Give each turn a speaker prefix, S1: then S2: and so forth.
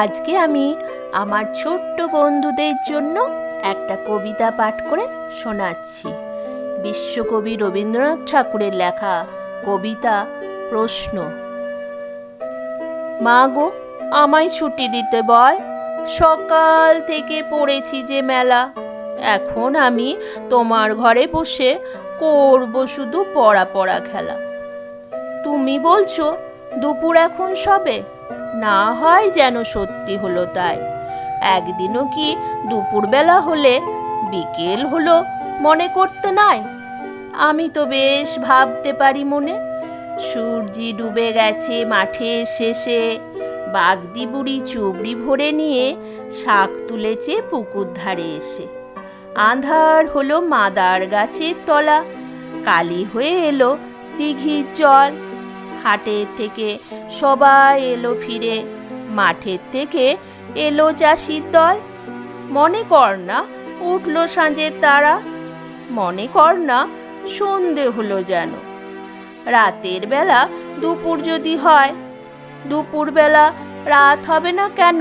S1: আজকে আমি আমার ছোট্ট বন্ধুদের জন্য একটা কবিতা পাঠ করে শোনাচ্ছি। বিশ্বকবি রবীন্দ্রনাথ ঠাকুরের লেখা কবিতা প্রশ্ন। মা গো, আমায় ছুটি দিতে বল, সকাল থেকে পড়েছি যে মেলা। এখন আমি তোমার ঘরে বসে করব শুধু পড়া পড়া খেলা। তুমি বলছো দুপুর এখন সবে, না হয় যেন সত্যি হলো তাই। একদিনও কি দুপুরবেলা হলে বিকেল হলো মনে করতে নাই? আমি তো বেশ ভাবতে পারি মনে, সূর্যি ডুবে গেছে মাঠের শেষে, বাগদি বুড়ি চুবড়ি ভরে নিয়ে শাক তুলেছে পুকুর ধারে এসে। আঁধার হলো মাদার গাছের তলা, কালি হয়ে এলো দিঘির জল। হাটের থেকে সবাই এলো ফিরে, মাঠের থেকে এলো চাষির দল। মনে কর না উঠলো সাঁঝের তারা, মনে কর না সন্ধে হলো যেন। রাতের বেলা দুপুর যদি হয়, দুপুর বেলা রাত হবে না কেন?